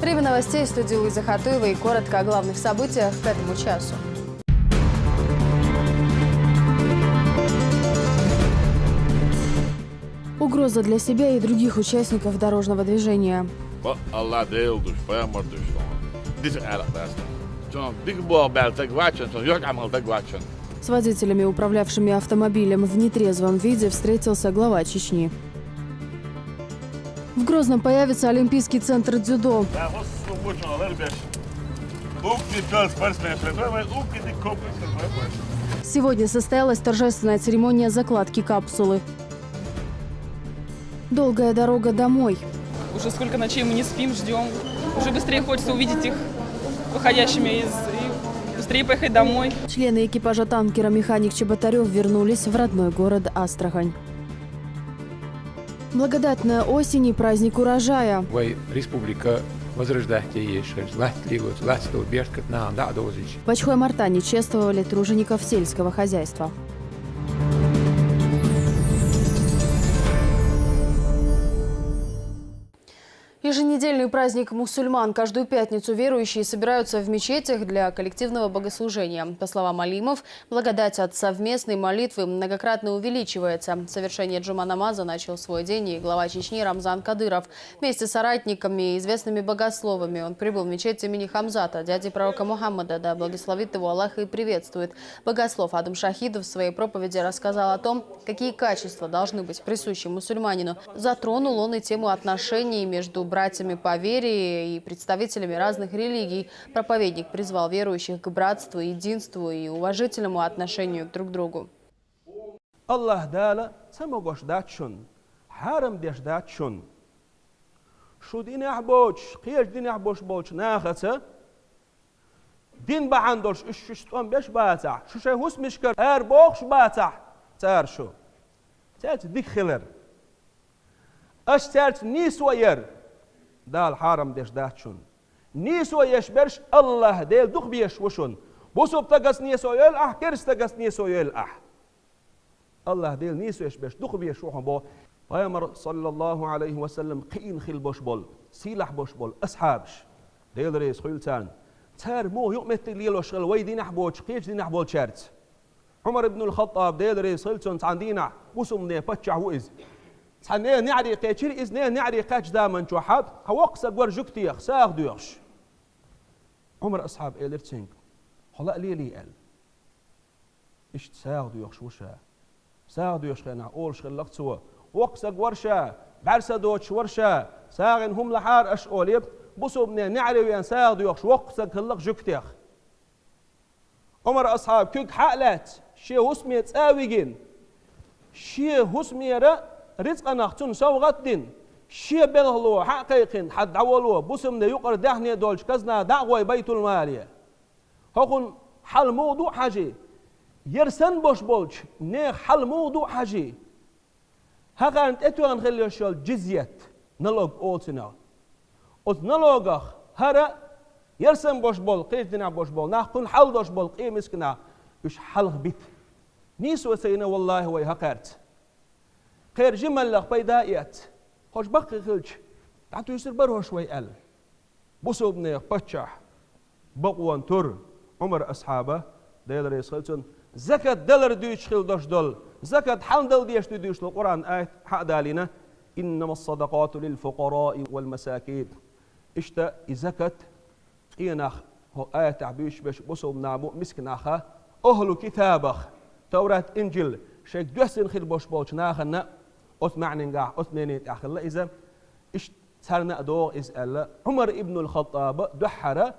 Время новостей в студии Луиза Хатуева и коротко о главных событиях к этому часу. Угроза для себя и других участников дорожного движения. С водителями, управлявшими автомобилем в нетрезвом виде, встретился глава Чечни. В Грозном появится Олимпийский центр дзюдо. Сегодня состоялась торжественная церемония закладки капсулы. Долгая дорога домой. Уже сколько ночей мы не спим, ждем. Уже быстрее хочется увидеть их выходящими и быстрее поехать домой. Члены экипажа танкера «Механик Чеботарев» вернулись в родной город Астрахань. Благодатная осень и праздник урожая. Республика В Ачхой-Мартане чествовали тружеников сельского хозяйства. Еженедельный праздник мусульман. Каждую пятницу верующие собираются в мечетях для коллективного богослужения. По словам алимов, благодать от совместной молитвы многократно увеличивается. Совершение джума-намаза начал свой день и глава Чечни Рамзан Кадыров. Вместе с соратниками и известными богословами он прибыл в мечеть имени Хамзата, дяди пророка Мухаммада, да благословит его Аллах и приветствует. Богослов Адам Шахидов в своей проповеди рассказал о том, какие качества должны быть присущи мусульманину. Затронул он и тему отношений между братьями по вере и представителями разных религий. Проповедник призвал верующих к братству, единству и уважительному отношению друг к другу. Allah dala samo goşdaçun, haram deşdaçun. Şu dinah boç, qiyaj dinah boş boç naxatsa. Din bahandolş 315 bata. Şu şey husmişkar er boş bata. Tar şu. Telt dikhiler. Aş telt niswayer. Dal haram deşdaçun. Niswayeş berş Allah del dukhbiyeş wuşun. Bu subtagas niswayel ah kerstagas niswayel ah. Allah del nisweş beş dukhbiyeş wuşun bo. Peygamber sallallahu aleyhi ve sellem qin khil boş bol. Silah boş bol. Ashabş. Del reis khultan. Tar mo yu'met lil washal way dinah boç qiyaj dinah bol chart. Umar ibn al-Khattab del reis khultan عندنا busum ne patcha wiz. سنة نعري قيشير إذن نعري قاش دامن جوحات هوقس أقور جكتيخ ساغ ديوش عمر أصحاب إيلرتينج خلاء لي قال إيش ساغ ديوش وشا ساغ ديوش خينا أول شغل سوا وقس أقور شا بعرسة دوش ورشا ساغن هم لحار أش أوليب بصوا بنا نعري ويان ساغ ديوش وقس أقلق جكتيخ عمر أصحاب كيك حقلات شي هسمي تساويجين شي هسمي رأ رزق نختون سوغت دين شيء بلهلو حقيقين حد عولو بسمنا يقر دهني دولش كزنا دعوة بيت المالية هكون حل موضوع حاجة يرسن بوش بولش نيخ حل موضوع حاجة هكا انت اتوان خلي الشال جزيت نلوغ اولتنا اوت نلوغخ هرا يرسن بوش بول قيش دينا بوش بول ناخون حل دوش بول قيمسكنا يش حل بيت نيسو سينا والله وي هكارت خير جمل لخ بيدائيات خوش بقي خلش تعطو يصير بره شوي قل بصو بنيخ بتشح بقوان تر عمر أصحابه ديل ريس خلصن زكاة دلر ديش خل دوش دول زكاة حل دل ديش ديش القرآن آية حق دالنا إنما الصدقات للفقراء والمساكين اشتا زكاة قيناخ هو آية تعبيش بش بصو بنابو مسكناخا أهل كتابخ توراة إنجيل شيك دوسن خير بوش بولش ناخنا أثمعنين قاع أثمينيت أخلا إذا إيش سرنا دور إز ألا عمر ابن الخطاب دحرة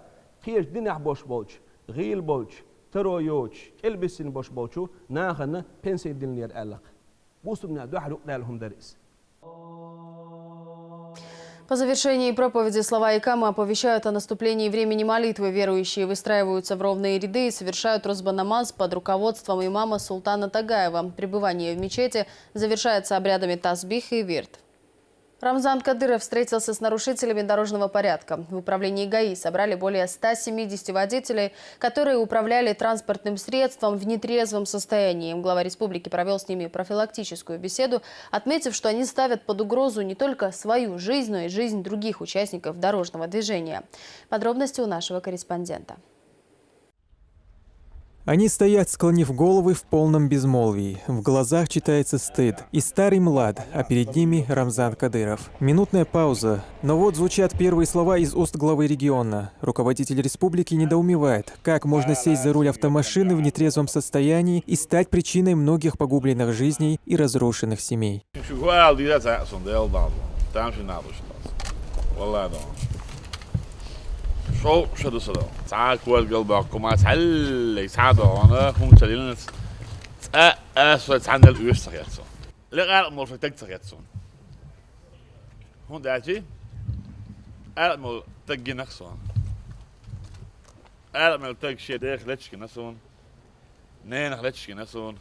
قيش دينح بوش بولش غيل بولش ترويوش البسين بوش بولشو ناخنا بنسي دينير ألق بوسمنا دحرة لهم درس. По завершении проповеди слова икама оповещают о наступлении времени молитвы. Верующие выстраиваются в ровные ряды и совершают розба-намаз под руководством имама Султана Тагаева. Пребывание в мечети завершается обрядами тасбих и вирд. Рамзан Кадыров встретился с нарушителями дорожного порядка. В управлении ГАИ собрали более 170 водителей, которые управляли транспортным средством в нетрезвом состоянии. Глава республики провел с ними профилактическую беседу, отметив, что они ставят под угрозу не только свою жизнь, но и жизнь других участников дорожного движения. Подробности у нашего корреспондента. Они стоят, склонив головы в полном безмолвии. В глазах читается стыд. И старый млад, а перед ними Рамзан Кадыров. Минутная пауза. Но вот звучат первые слова из уст главы региона. Руководитель республики недоумевает, как можно сесть за руль автомашины в нетрезвом состоянии и стать причиной многих погубленных жизней и разрушенных семей. Zo zullen ze dan. Taak wordt gelbak, kom maar hel, ik ga daar, hoe zal je het? Soort handel uurst het zo. Lekker maar vertekt het zo. Hoe dat je? Maar tegen nog zo. Maar tegen shit echt letjes nog zo. Nee, nog letjes nog zo.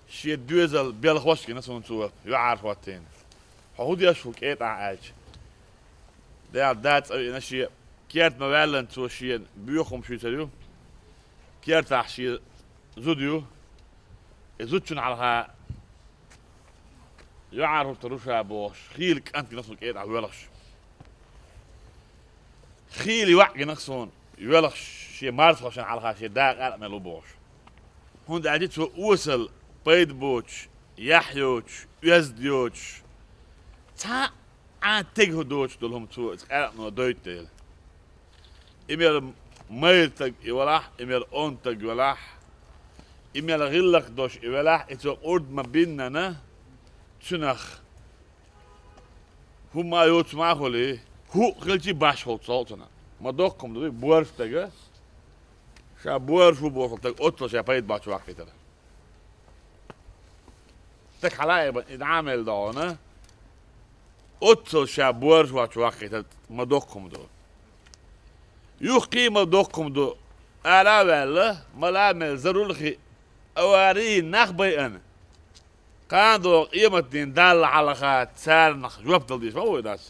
Shit duizel belgwas nog zo zo. Ja, wat teen. Hoe die is ook eet aan. Dat is als je keert me wel en zoals je buur komt je keert als je zo doet zoet je على يعرف تروح باش خيلك أنت نفسك إيه عوالش خيلي وعي نفسون يوالش شيء مارس عشان على شيء داق على ملو باش هون قاعدين سو وصل بيد بوش يحيوش يزديوش تا tegen Duits door hem toe, het gaat nog Duits deel. Immer meertag iwalah, immer ontag iwalah, immer gillig dos iwalah, het zo ord ma binnen ne, tsunach. Hoe ma Joods magoli, hoe gilt je bashhold saltana. Maar toch komt er boers tegen, ja boers hoe boers tegen otto ja paid bach wacht er. Tek halai in amel daar ne. Otto shabuars wat wacht het maar doch komt door. Je قيمة doch komt door. Ala wel, maar la mel zarulgi awari nakhbay ana. Kan door iemand die dal ala gaat sar nach jobd al dis wat dat.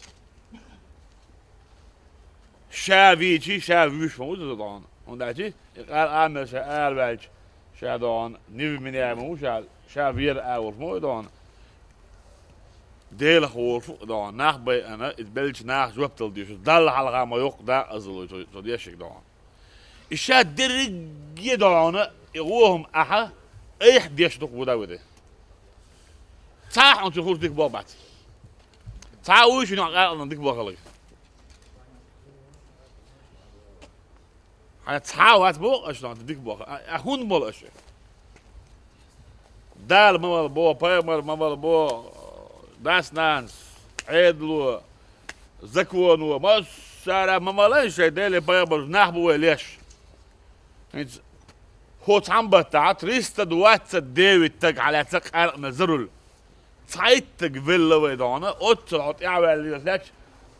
Shavichi shavish moet dat dan. Omdat je al amel shaal wel shadan nieuw meneer moet shavir awor moet dan. Deel gehoord dan nacht bij en het belletje nacht zweptel dus dal halga maar ook daar azlo zo die shik dan is het dirige dan يروهم احا اي حد يشدق وداوده صح انت تقول ديك بابات تعاوي شنو قال ديك بغلق انا تعاوات بو اشلون ديك بغ اخون بول اش دال ما بو بايمر ما بو داس نانس عيدلو زكوانو ما سارة ما مالش ديلي بايبر نحبو ليش انت هو تعمبتا تريستا دوات ديوي تك على تك على زرل صايتك فيلا ويدانا اوتلعط يعمل ليش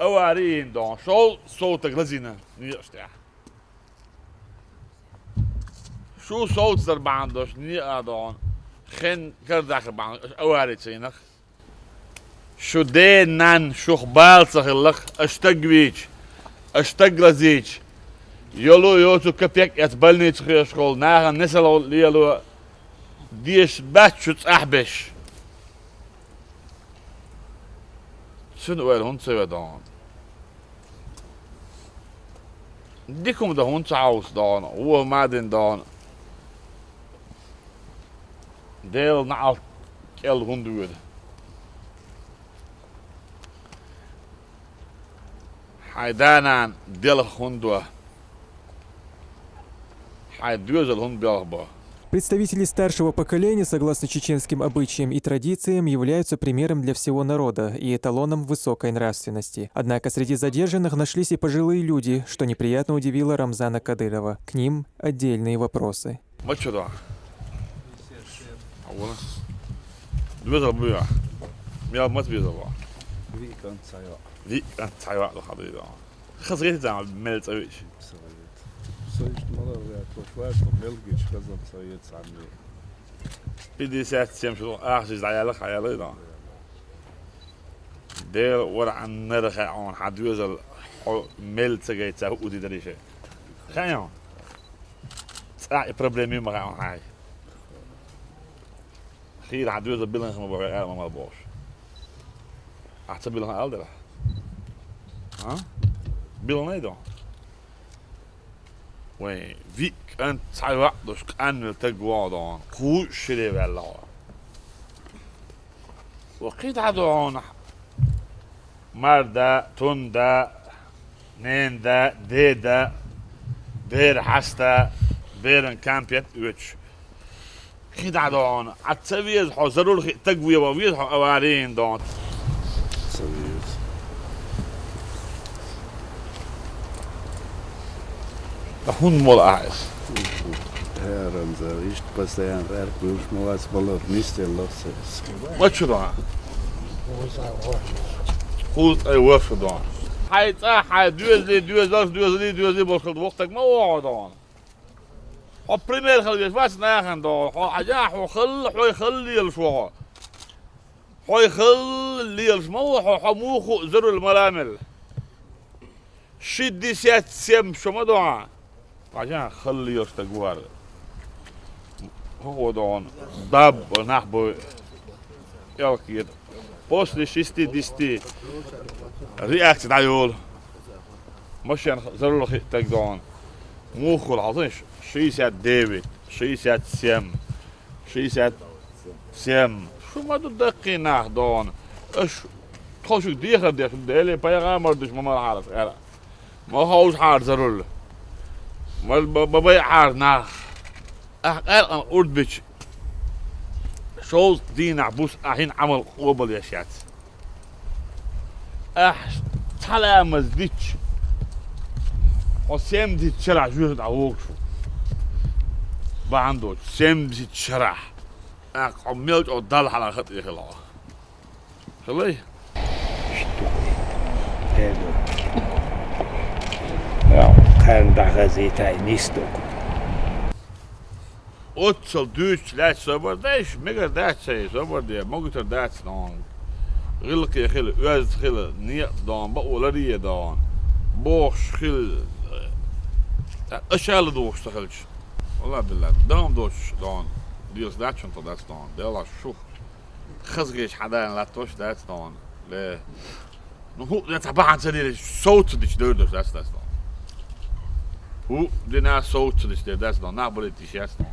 اوارين دان شو صوتك لزينة نيشتاح شو صوت زربان دوش نيا دان خن كرداخ بان اواري تسينك شو دينان شو خبال صخلق اشتقويج اشتقلزيج يلو يوتو كبيك اتبلني تخير شغل ناغا نسلو ليلو ديش باتشو تأحبش شنو ويل هون تسوي دان ديكم ده هون تعاوز دان هو مادن دان ديل نعال كيل هون دوده حيدانا ديل هوندوا حيدوزل هون بيلغبا. Представители старшего поколения, согласно чеченским обычаям и традициям, являются примером для всего народа и эталоном высокой нравственности. Однако среди задержанных нашлись и пожилые люди, что неприятно удивило Рамзана Кадырова. К ним отдельные вопросы. بدي ساعة تسيم شو آخر عيالك عيالي ده دير ورا عن نرخ عن حدوزل ميل تجي تسوق ودي دري شيء خيان صار بروبليمي ما عن هاي خير حدوزل بيلن ما بقى ما بوش أحسب بيلن ألدر ها بيلن أيضا وين فيك أنت سايق دوش كأن تجوا دون خوش شيء بالله وقيد عدوان مردا توندا نيندا ديدا بير حستا بيرن كامبيت ويتش قيد عدوان عتسويز حزروا لك تقوية وويز حوارين دون هون مول أعيش Herren, så ist passieren, Bushmoas Baller nicht los. ما تشرع خوز أي وفق دون حيث أحد دوزلي بالخلط وقتك ما هو دون وبريمير خلي بس ناخن دون حجاح وخلي الشوا يخلي الشموح حموخ زر المرامل شدي سيات سيم شو ما دون عشان خلي يرتقوار هو دون داب ونحبو يلقيد после 60 رياكت عيول مش يعني زرلو تقدون موخو العظيم شيسات ديفيد شيسات سيم شو ما تدقيناه دون اش تخشوا ديخل ديلي بايغامر دش ما عارف ما هوش حار زرل ما ببيع حار ناخ انا اردبش شوز دين عبوس احين عمل قبل يا شات طلع مزديتش وسيم دي تشرع جوه عوقشو باندو سيم دي تشرع عملت او دال على خط يخلا خلي Ja, kan dagen zit hij niet ook. اوتسل دوش لا صبر داش ميجر داش شيء صبر دي موجتر داش دون غلق يا خل واز خل نية دون بقول لي دون بوش خل اشال دوش تخلش والله بالله دام دوش دون ديوس داتشن تو داش دون ديلا شو خزقش حدا لا توش داش دون لا هو ده تبعت سرير صوت ديش دردش داش دون هو دينا صوت ديش داش دون نابولي تيشاس دون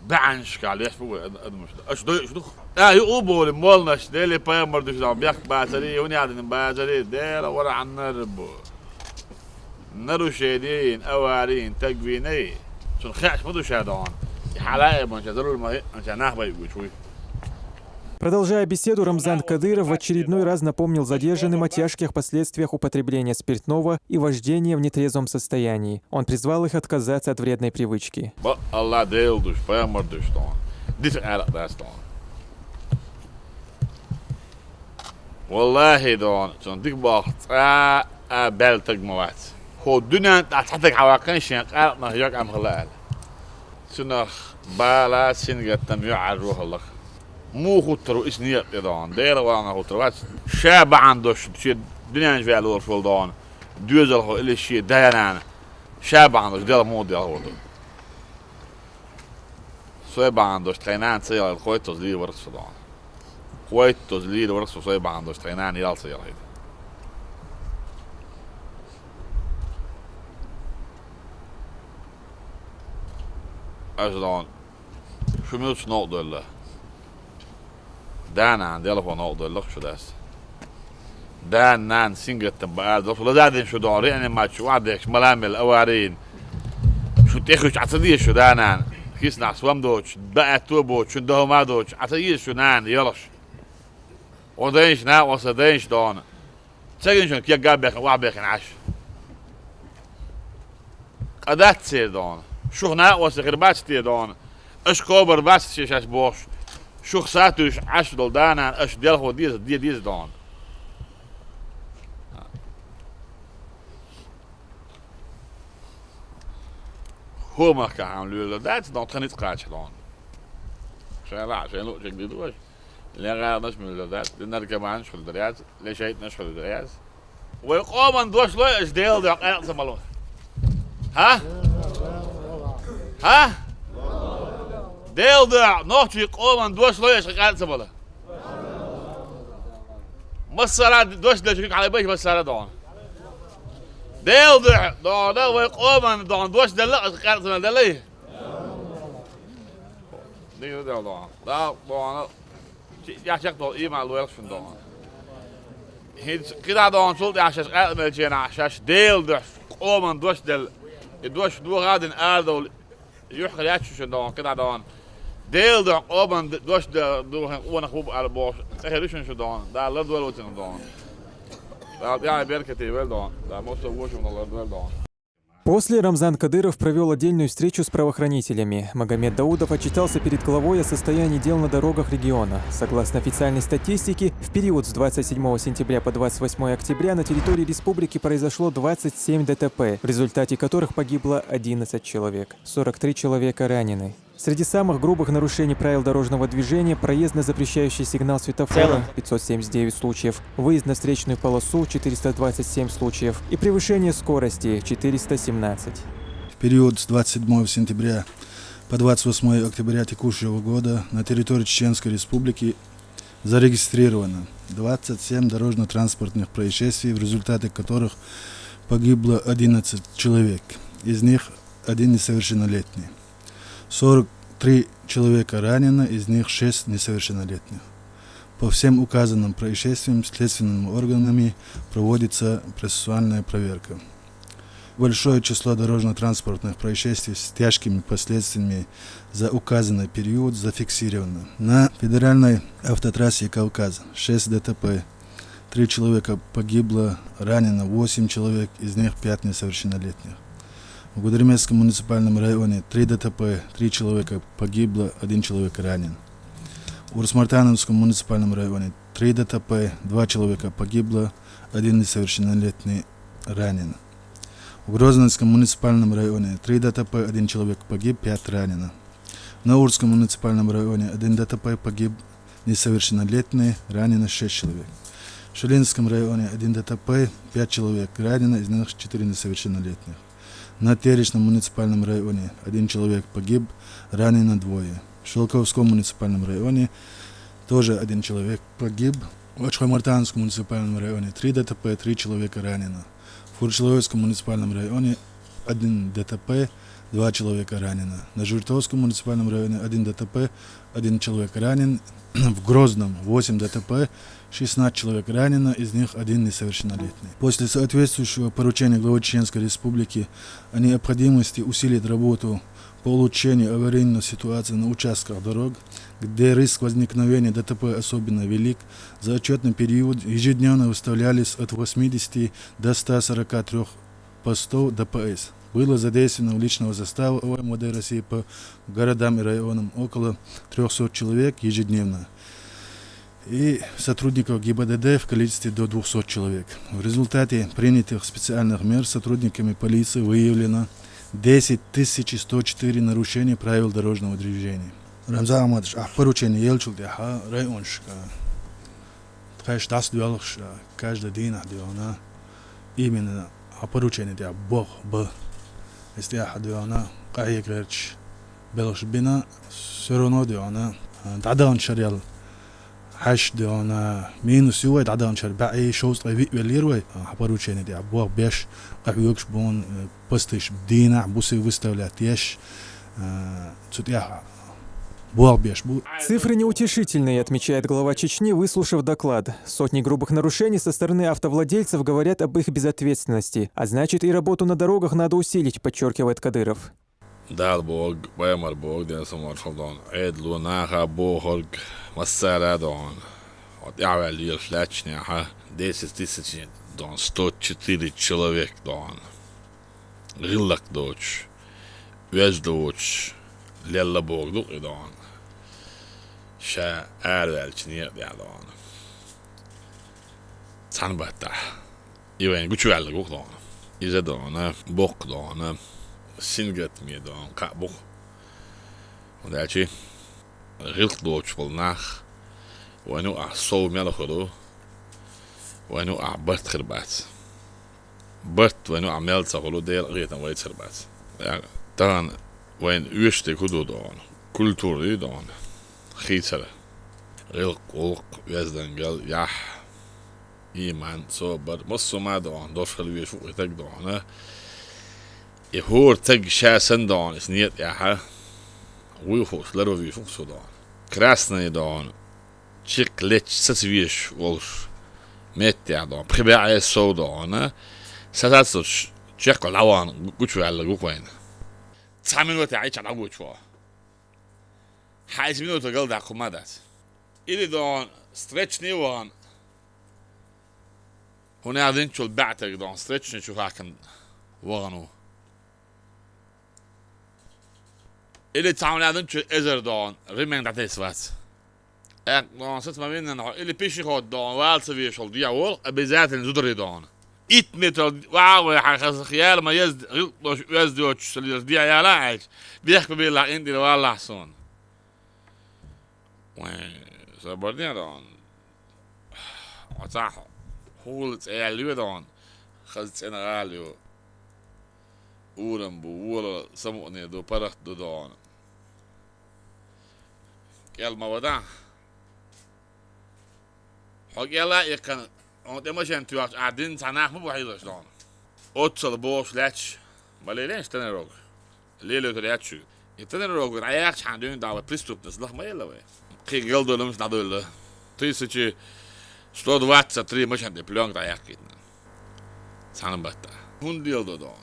بعنش عليه فوق ادمش اش دو يقوبوا المولنش ده اللي بايمر دوش دام بياك بازري وني عادن بازري ده ورا عن نرب نرو شيدين اوارين تقويني شو خاش مدو شادون حلاقه من جدروا الماء عشان نحبي شوي. Продолжая беседу, Рамзан Кадыров в очередной раз напомнил задержанным о тяжких последствиях употребления спиртного и вождения в нетрезвом состоянии. Он призвал их отказаться от вредной привычки. والله دون صندوق باخت بالتق موات هو الدنيا تحتك عواقين شيء قال ما هيك عم خلال سنخ بالا سنجت تميع عروه الله مو خطروا اسنية دون دير وانا خطروا شاب عندوش شيء الدنيا نجي على الورش دون دوزل هو اللي شيء داينا شاب عندوش دير مو دير هو صيب عندوش ترينان سير الخويت تزليل ورقص دون خويت تزليل ورقص صيب عندوش ترينان يال سير هيدا أجدون شو ميوتش نقطة الله دانا عندي يلا نقطة الله شو داس دان نان سينجت تبقى ده ولا زادين شو دوري يعني ما شو عندك ملامل أوارين شو تأخذ عصدية شو دانان كيس نعسوام دوتش بقى توبوتش شو ده ما دوتش عصدية شو نان يلاش ودينش نا وصدينش دون تسجن شو كيا جابك وعبك عش قدات سير دون شو هنا وصغير تي دون اش كوبر بس شاش بوش شو خساتوش عش دولدانا اش ديال هو ديز دون هو ما كان عامل له دات دون تخنيت قاش دون شالا عشان لو جك دي دوش لا غير نشمل الجدات لنركب عن شغل درياز ليش هيت نشغل درياز ويقوم دوش لو ايش ديل ده قاعد سمالون ها ها ديل ده نوتي يقوم دوش لو ايش قاعد سمالون مسرات دوش ده شريك على بيش مسرات دون ديل ده ويقوم دون دوش ده لا قاعد سمالون ده ليه ديل ده دون ده يا شيخ دون إيه مع الويرش من دون هيد كده دون شلت يا شيخ قاعد ملجينا عشاش ديل ده قوم دوش دل دوش دو غادن آردو يحكي ياتشو دون كده دون ديل ده قوم دوش دو وانا خوب على بوش تهريشن شو دون ده لا دول وتن دون ده يعني بيركتي ويل دون ده موست ووش من الله دول دون. После Рамзан Кадыров провел отдельную встречу с правоохранителями. Магомед Даудов отчитался перед главой о состоянии дел на дорогах региона. Согласно официальной статистике, в период с 27 сентября по 28 октября на территории республики произошло 27 ДТП, в результате которых погибло 11 человек. 43 человека ранены. Среди самых грубых нарушений правил дорожного движения проездно-запрещающий сигнал светофора 579 случаев, выезд на встречную полосу 427 случаев и превышение скорости 417. В период с 27 сентября по 28 октября текущего года на территории Чеченской Республики зарегистрировано 27 дорожно-транспортных происшествий, в результате которых погибло 11 человек, из них один несовершеннолетний. 43 человека ранено, из них 6 несовершеннолетних. По всем указанным происшествиям следственными органами проводится процессуальная проверка. Большое число дорожно-транспортных происшествий с тяжкими последствиями за указанный период зафиксировано. На федеральной автотрассе Кавказ 6 ДТП, 3 человека погибло, ранено 8 человек, из них 5 несовершеннолетних. В Гудеремесском муниципальном районе 3 ДТП, 3 человека погибло, 1 человек ранен. В Урсмартановском муниципальном районе 3 ДТП, 2 человека погибло, 1 несовершеннолетний ранен. В Грозненском муниципальном районе 3 ДТП, 1 человек погиб, 5 ранено. В Наурском муниципальном районе 1 ДТП погиб, несовершеннолетний, ранено 6 человек. В Шелинском районе 1 ДТП, 5 человек ранено, из них 4 несовершеннолетних. На Теречном муниципальном районе 1 человек погиб, ранено 2. В Шелковском муниципальном районе тоже 1 человек погиб. В Ачхаймартанском муниципальном районе 3 ДТП, 3 человека ранено. В Курчеловецком муниципальном районе 1 ДТП, 2 человека ранено. На Журтовском муниципальном районе 1 ДТП, 1 человек ранен. В Грозном 8 ДТП, 16 человек ранено, из них 1 несовершеннолетний. После соответствующего поручения главы Чеченской Республики о необходимости усилить работу по улучшению аварийной ситуации на участках дорог, где риск возникновения ДТП особенно велик, за отчетный период ежедневно выставлялись от 80 до 143 постов ДПС. Было задействовано личного состава ОМВД России по городам и районам около 300 человек ежедневно и сотрудников ГИБДД в количестве до 200 человек. В результате принятых специальных мер сотрудниками полиции выявлено 10 104 нарушения правил дорожного движения. Рамзан Ахмадович, поручение Елчулдиха, районшка, каждый день именно поручение для Бог Б. Если я قاعد غيرش بلش بنا سرنا ديانا تعدان شريال حش ديانا مينوس يوي تعدان شر بعي شوز طيب وليروي حبرو شيء ندي عبوا بيش قبيوكش بون بستش بدينا بوسي وستولاتيش تسوتيها. Цифры неутешительные, отмечает глава Чечни, выслушав доклад. Сотни грубых нарушений со стороны автовладельцев говорят об их безответственности. А значит, и работу на дорогах надо усилить, подчеркивает Кадыров. Дал Бог, Баймар Бог, ден самар халдан, Эдлу наха Бог, Массара дан. Вот я велел шлячня, 10 тысяч дан, 104 человек дан. Риллак дочь, весь дочь, Лелла Бог дук дан. Ша ärvelçini diadon. Sanbata. Iwen guchual gukdon. Izedon, bokdon. Singet midon, kabuk. Und dachi rilk doch vol nach. ونوقع صوب ملخدو ونوقع برت خربات برت ونوقع ملصة خلو دير غيتا ويت خربات يعني طبعا وين يشتي كدو دون كولتور دون خيتر غلق قلق يزدنقل يح إيمان صوبر مصو ما دون دوش خلو يشوق يتك دون يهور تق شاسن دون اسنيت ياها ويفوش لرو يفوق سو دون красный дон чик леч сосвиш волш метя дон прибеа со дон сатацуч чек лаван гучу алла гуквайн 3 минути айча на гучу 5 минути гал да комадат или дон стретчни вон هنا دنچول بعتك دون стретчни شو هاكن وغنو ili تعامل دنچول ازر دون ريمن داتس وات دون ست ما بين ili بيشي خود دون والس في شول دي اول بذات الزدري دون 100 متر واو خيال ما يزد دي يا لاعب بيحكي بالله عندي والله حسون وين صبرني دون وصح هولت اليو دون خلت انا غاليو ورم بولا سمعني دو برخ دو دون كلمة ودع حقيقة يكن أنت ماشي أنت قاعدين تناخ مو بحيلش دون أتصل بوش لاتش بليلينش تنروج ليلو ترياتشو يتنروج رأيك عندهم دعوة بريستوب نسلخ ما يلا وين كي جلدو لمس نادوله تيسي 123 مش عندي بلونج رأيك كده سانم بطة هون ديل دو دون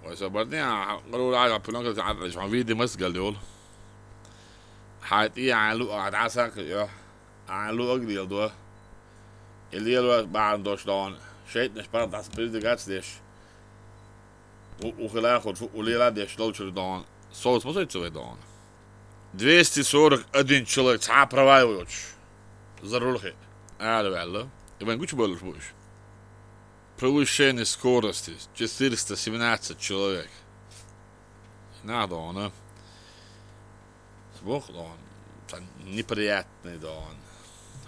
وإذا بعدين قالوا على بلونج تعرف شو فيديو مسجل ديول حياتي علو قاعد عساك يا علو أقدر دو اللي يلو بعد دوش دون شيء نشبر das Bild ganz dich وخلاص خد وليلا ديش لوش دون صوت مو زي دون 241 человек ца проваливают зарулхи алло يبقى نقولش بقولش بوش превышение скорости 417 человек на дон Бог дон неприятный дон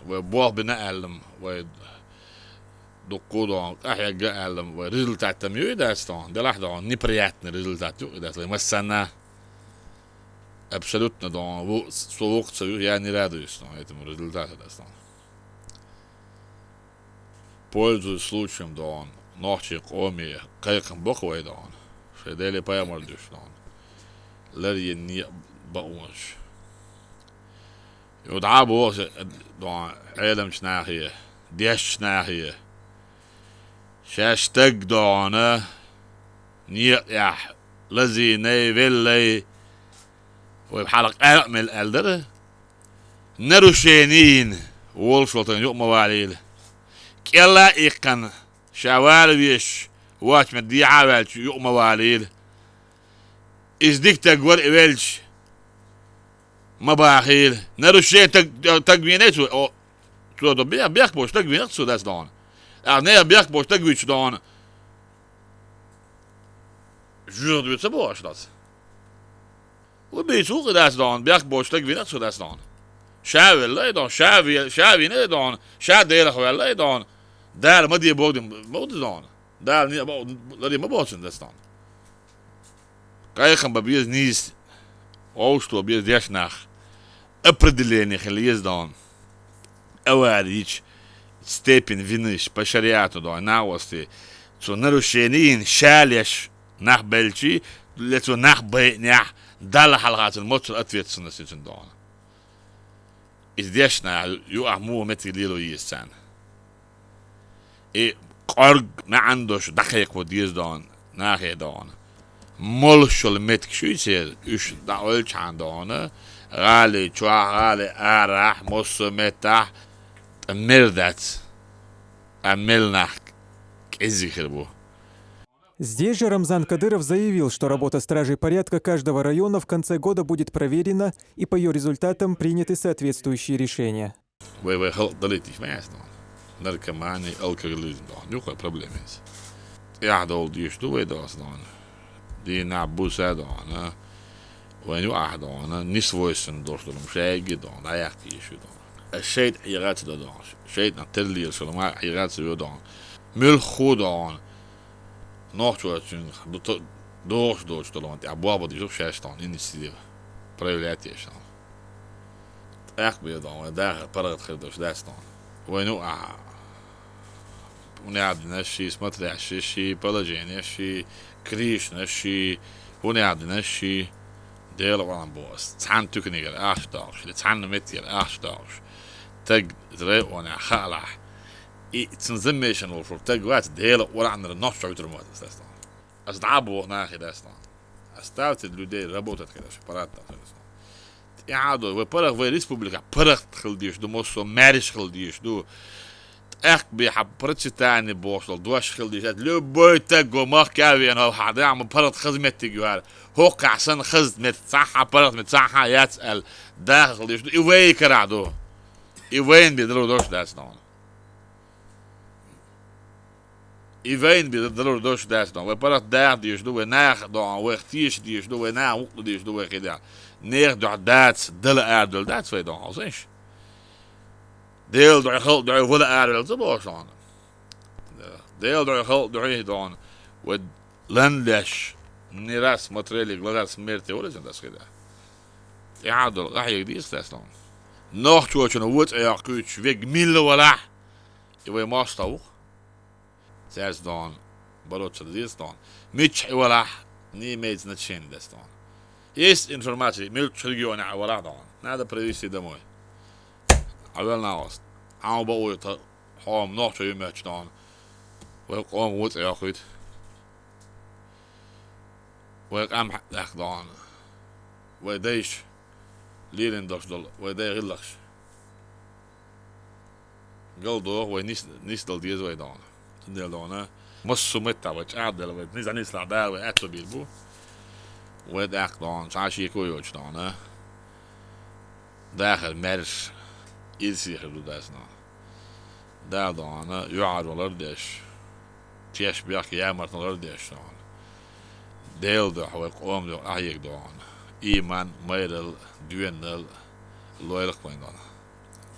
وبوح بنقلم ودقو دون احيا قلم وريزلتات تم يوداس دون ده لحظة неприятный результат يوداس مثلا абсолютно дон слух я не радуюсь этому результату дон пользуясь случаем дон ночи коми кайком боквой дон шедели поймалдыш дон ларье не баунш يودع بوش دون علم شناهية ديش شناهية شاشتق دون نيح لزي ني فيلي وبحلق أعمل الألدر نروشينين وولشلتن يوم مواليل كلا إيقن شوال بيش واش مدي عوالش يوم مواليل إزديك تقور إبلش مباخيل نروشين تقوينيتو أو تلو بيخ بوش تقوينيتو داس دون أغنية بيخ بوش تقوينيتو دون جور دويت سبوش داس وبيتوق داس دون بيخ بوش تقوينيتو داس دون شاوي اللي دون شاوي ني دون شا ديلخ والله دون دار مدي بود دون دار ني لدي ما بوشن داس دون كايخن ببيز نيس اوشتو بيز ديشناخ определение خليز دون اواريش степень вины по шариату дон навости цо нарушение шалеш нах белчи лецо нах бейнях дал халгат الموت ответственности дон издешна يؤمو متي ليلو يسان اي قرق ما عندوش دقيق وديز دون ناخي دون مولشل متك شو يصير ايش داولش عندونه غالي شوا غالي ارح مصمتح مردات амельнах кизихербу. Здесь же Рамзан Кадыров заявил, что работа стражей порядка каждого района в конце года будет проверена и по ее результатам приняты соответствующие решения. Наркомания, алкоголизм, никакой проблемы нет. Я дал дишь, دي نعبوس هذا وين واحد أنا نسويسن دوستهم شيء جدا لا يحكي شو الشيء حيرات دون شيء نتلي شو ما حيرات دون مل خودان نوع دوش طلعوا انت ابواب دي شوف شاشتان اني سيدي بريولاتي شان اخ بيضان ده برغت خدوش داستان وينو ونعد نشي سمتري عشيشي بلاجين نشي كريش نشي ونعد نشي ديل وان بوس تحن تكنيجر اشتاش تحن متير اشتاش تج دري وانا خالع تنزميشن وفر تج وات ديل ولا عن النص عود الموت استاذ أصدعبوا ناخي داستان أستاوت اللودي ربوتت كده شبارات يعادوا وبرغ في ريسبوبليكا برغ تخلديش دو موسو مارش خلديش دو اخ بيحبرتش تاني بوصل دوش خلديش لو بوي تجو ما كاوي انا حدا عم برغ خزمت تجوار هو عشان خزمت صح برغ متصحة يسأل داخل خلديش دو ايوي كرعدو ايوين بيدرو دوش داستان ايفين بيدرو دوش داستان وبرغ داخ ديش دو وناخ دو وختيش ديش دو وناخ وقت ديش دو كده neer door dat dille aardel dat twee dan als eens deel door geld door volle aardel te borstaan deel door geld door je dan with landlash niras materiaal glas meer te horen dat schede ja door ga je die staan nog toe een woord ja kuch weg mille wala je wil maar staan zelfs dan barot die staan mich wala nie meets net zien dat staan Есть информация, мельч региона аварадон. Надо провести домой. Авелна ост. Ау бау это хом ночью юмеч дан. Век ом вот я худ. Век ам хак дан. Вейдейш лирен дошдол. Вейдей гиллахш. Голдо وي نيس دل ديز وي дан. Дел дана. Мосу мета وچ عدل وي نيز نيس لا دا وي اتو بيلبو. ويد اخدان شاشي كويوش دانا داخل مرش إلسي خلو داسنا دا دانا يعاد والردش تيش بيحكي يامرت والردش دانا ديل دو حوي قوم دو احيك دانا إيمان ميرل دوينل لويلق بين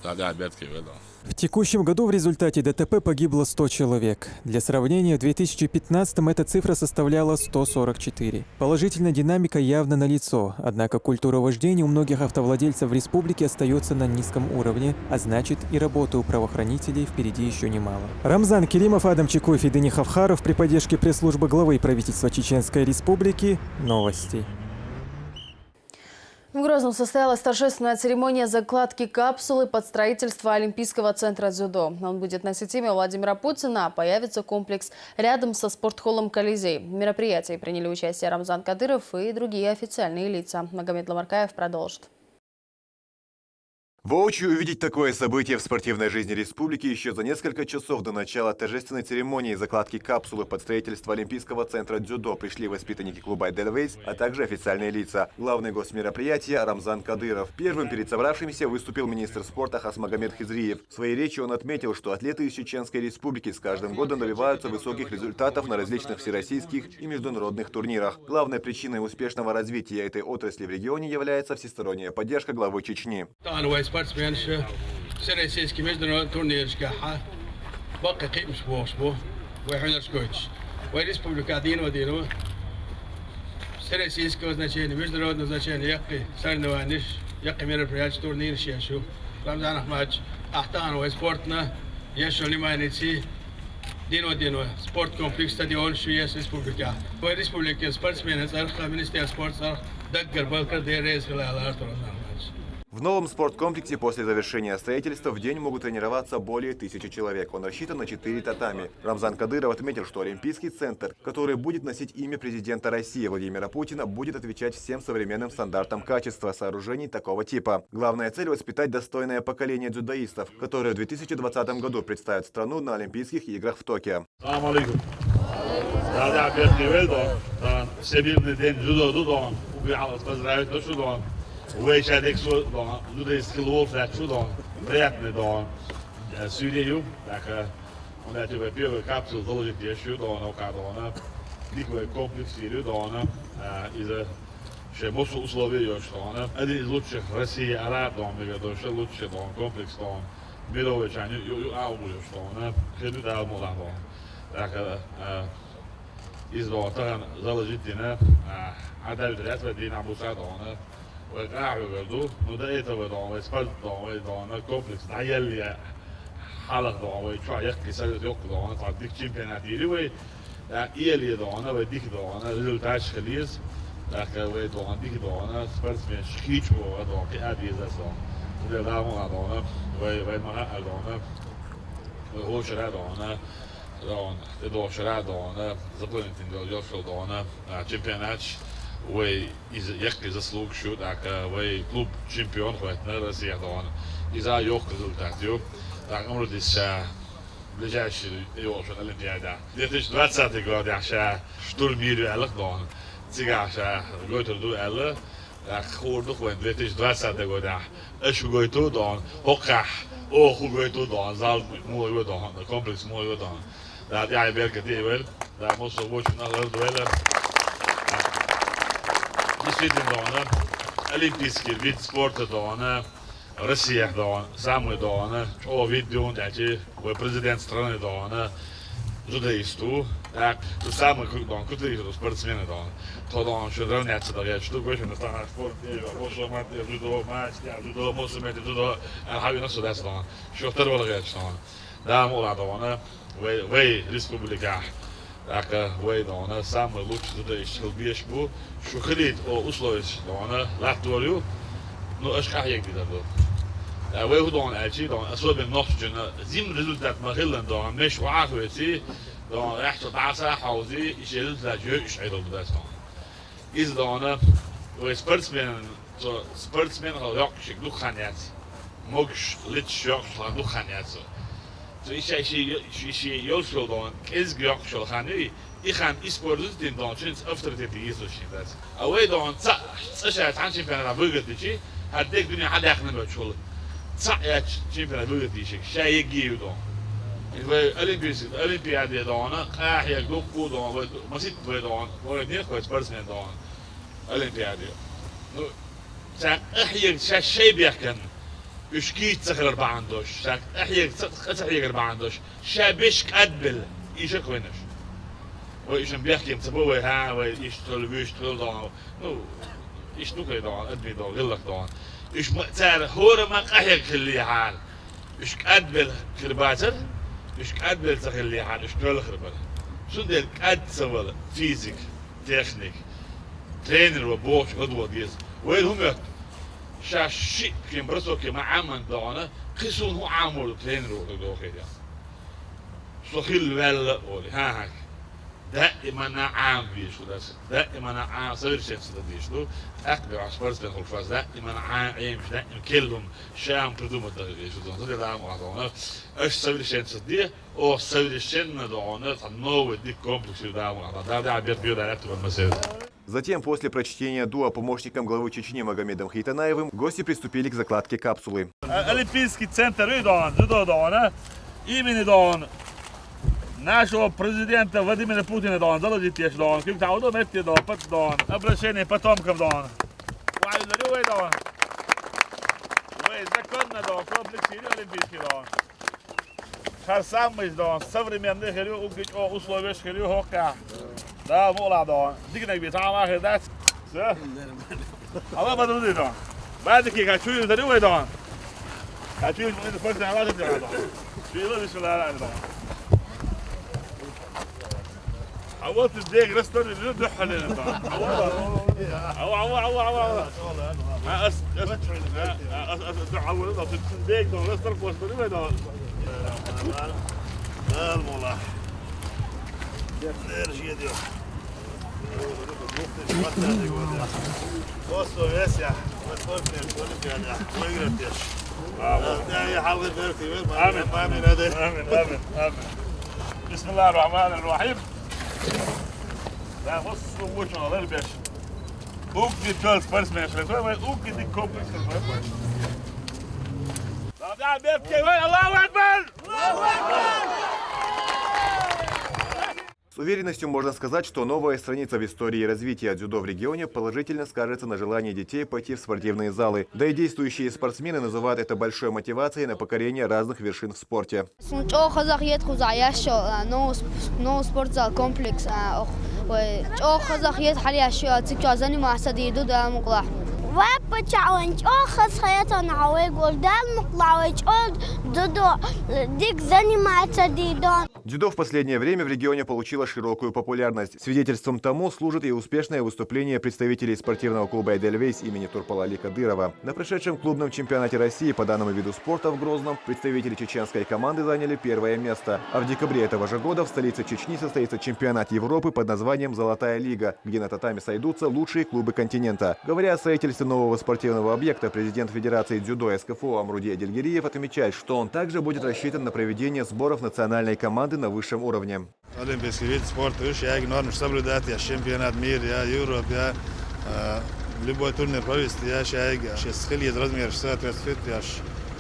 دانا دا بيتكي ويدان В текущем году в результате ДТП погибло 100 человек. Для сравнения, в 2015-м эта цифра составляла 144. Положительная динамика явно налицо, однако культура вождения у многих автовладельцев в республике остается на низком уровне, а значит и работы у правоохранителей впереди еще немало. Рамзан Керимов, Адам Чекуев и Дени Хавхаров при поддержке пресс-службы главы правительства Чеченской Республики. Новости. В Грозном состоялась торжественная церемония закладки капсулы под строительство Олимпийского центра дзюдо. Он будет носить имя Владимира Путина, а появится комплекс рядом со спортхоллом «Колизей». В мероприятии приняли участие Рамзан Кадыров и другие официальные лица. Магомед Ламаркаев продолжит. Воочию увидеть такое событие в спортивной жизни республики еще за несколько часов до начала торжественной церемонии закладки капсулы под строительство Олимпийского центра дзюдо пришли воспитанники клуба «Эдельвейс», а также официальные лица. Главный гость мероприятия Рамзан Кадыров. Первым перед собравшимися выступил министр спорта Хасмагомед Хизриев. В своей речи он отметил, что атлеты из Чеченской Республики с каждым годом добиваются высоких результатов на различных всероссийских и международных турнирах. Главной причиной успешного развития этой отрасли в регионе является всесторонняя поддержка главы Чечни. سپورتسمنش سرسيسكي مجدنا تورنيرش كاحة باقي قيم سبوه ويحونر سكوتش وريسبوبليكا دينو سرسيسكي وزناشيني مجدنا وزناشيني يقي سارنوانش يقي ميرفرياتش تورنير شيشو رمضان أحمد أحتان وسبورتنا يشو لما نتسي دينو سبورت كومبلكس ستاديون شويس ريسبوبليكا وريسبوبليكا سبورتسمنز أرخى منستير سبورتس أرخ دقر بالكر دير ريس خلال أرتو رمضان В новом спорткомплексе после завершения строительства в день могут тренироваться более 1000 человек. Он рассчитан на 4 татами. Рамзан Кадыров отметил, что Олимпийский центр, который будет носить имя президента России Владимира Путина, будет отвечать всем современным стандартам качества сооружений такого типа. Главная цель – воспитать достойное поколение дзюдоистов, которые в 2020 году представят страну на Олимпийских играх в Токио. ويش هذيك شو دون لودي سكيلور فات شو دون بريتني دون سوريو لك ولا تبقى بيو كابسول ضلجت يشو دون أو كادونا ديكو كومبلكس يرو دون إذا بص условия что она один из лучших в России араб дом что лучший дом комплекс дом мировой чане аулю что она хеду да мула дом так из дома заложительно عدالة الدين أبو سعد هنا وقاعد برضو ودايت بدو اسفلت دو كومبلكس عيال حلق دو شو يحكي سالت يوك دو تعديك تشامبيونات يلي إيالي دو أنا بديك دو أنا ريزلتاش خليز لكن دو عندك دو أنا سبرت من شخيش دو كأبي زاسو وده دامو دو أنا وما دو أنا هو شرع دو أنا دو شرع دو أنا زبونتين دو يوشل دو أنا تشامبيونات وي يحكي заслуг شو так وي клуб чемпион хватит Россия дон из-за его результатов так он здесь ближайший его что Олимпиада 2020 год عشان штурмирует алых дон цыгаша гойтер ду алых так хорду хватит 2020 год ايش гойту дон хоках او ху гойту дон зал мой дон комплекс мой дон да я беркати вел да мосо очень надо дуэлер Действительно, олимпийский вид спорта, Россия, самый, вид, президент страны, журналисту, так, самый, крутые спортсмены, то, что равняться, что больше на странах спорта, больше жудо, мусульмане, жудо, хавина сюда, что второго говорят, что, да, мула, вы, республика, так, вы, самый лучший журналист, бьешь был, شو خليت أو أصلاً دهانا لا تقولوا نو أشكاه يكدي ده ويه دهان أشي دهان أسوأ بالنص جنا زين رزلت ما خلنا دهان مش وعاقبتي دهان يحصل بعثة حوزي يشيل تلاجئ يشعر بدرسان إذا دهانا وسبورتسمن هو يقشك دو خانيات مقش لتش يقش دو خانيات تو إيش يوصل دهان كيز يقشل خاني إخان إسبورتس دين دون شنس أفترتي يسوشين ده. أوي دون صشة تانشين في أنا بقولتيشي هديك دنيا حد يخدم بتشول. صعيت شين في أنا بقولتيشي شيء يجيو دون. إذا أولمبياد دون أحيا دوكو دون مسيت دون ولدين كويس برسمين دون أولمبياد. نو سان أحيا شيء بيحكن. إشكيت سخر بعندوش. سان أحيا سخر بعندوش. شابش كأدبل إيشك وينش. وإيش بيحكي متبوي ها ويشتغل ويشتغل دون نو إيش نوكل دون أدمي دون غلق دون إيش مقتار هور ما قهيك اللي حال إيش قدبل خرباتر إيش قدبل تخلي حال إيش نول خربل شو ده قد سوال فيزيك تكنيك ترينر وبوش قدوة ديز وين هم شاشي كم برسو كم عمل دونه قسون هو عامل ترينر وقدوة خير سخيل ولا أولي ها هاك دائما عام بيشو دائما عام صغير شيء صدقيشلو أكبر عشرة سنين خلفاز دائما عام مش دائما كلهم شام بدون مدرجيشو ده ده عام واحد إيش صغير شيء صدقيه أو صغير شيء ندعونه تنوع دي كومبلكس ده عام واحد ده عبير بيو ده أكتر المسائل. Затем, после прочтения дуа помощником главы Чечни Магомедом Хейтанаевым, гости приступили к закладке капсулы. Олимпийский центр именно нашего президента Владимира Путина заложить ешь как то метки обращение потомкам законно комплекс олимпийский самый современных условия хока да мола дигнак битама да الله ما تقولي ده بعد كده كاتشوي تدوي ده كاتشوي من الفرد على ده في بسم الله الرحمن الرحيم عوضت الديك رستون اللي ندح علينا طبعا عوض عوض الديك ده رستون وصلنا ده المولا الانرجيه دي بصوا يا سيا ما تقولش يعني ما يقدرش يا حاول ترتي امين امين بسم الله الرحمن الرحيم لا بص وجهنا غير بيش اوكي تشارلز فيرست مان اوكي دي كومبلكس طب بيبكي الله اكبر الله اكبر С уверенностью можно сказать, что новая страница в истории развития дзюдо в регионе положительно скажется на желании детей пойти в спортивные залы. Да и действующие спортсмены называют это большой мотивацией на покорение разных вершин в спорте. Дзюдо в последнее время в регионе получило широкую популярность. Свидетельством тому служит и успешное выступление представителей спортивного клуба «Эдельвейс» имени Турпалали Кадырова. На прошедшем клубном чемпионате России по данному виду спорта в Грозном представители чеченской команды заняли первое место. А в декабре этого же года в столице Чечни состоится чемпионат Европы под названием «Золотая лига», где на татами сойдутся лучшие клубы континента. Говоря о строительстве нового спортивного объекта, президент Федерации дзюдо СКФО Амруди Адельгериев отмечает, что он также будет рассчитан на проведение сборов национальной команды на высшем уровне. Олимпийский вид спорта, я норм соблюдать, я чемпионат мира, я Европа, я любой турнир провести, я сейчас хилит размер соответствует, я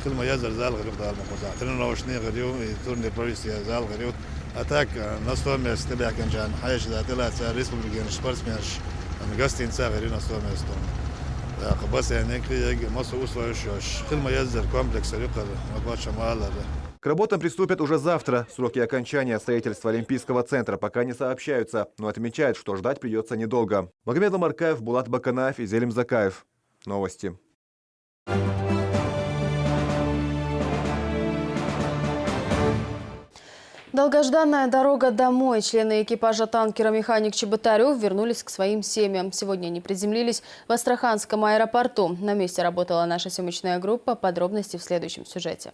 хилма язар зал говорю, да, мы тренировочные говорю, и турнир провести я зал говорю. А так на 100 мест тебя кончан, хайш да телаца республикан спортсмен, гостиница говорю на 100 мест. Да, бas я некий массу условий, хилма язар комплекс рюкал, обаче мало. К работам приступят уже завтра. Сроки окончания строительства Олимпийского центра пока не сообщаются, но отмечают, что ждать придется недолго. Магомед Ламаркаев, Булат Баканаев и Зелим Закаев. Новости. Долгожданная дорога домой. Члены экипажа танкера «Механик Чеботарев» вернулись к своим семьям. Сегодня они приземлились в Астраханском аэропорту. На месте работала наша съемочная группа. Подробности в следующем сюжете.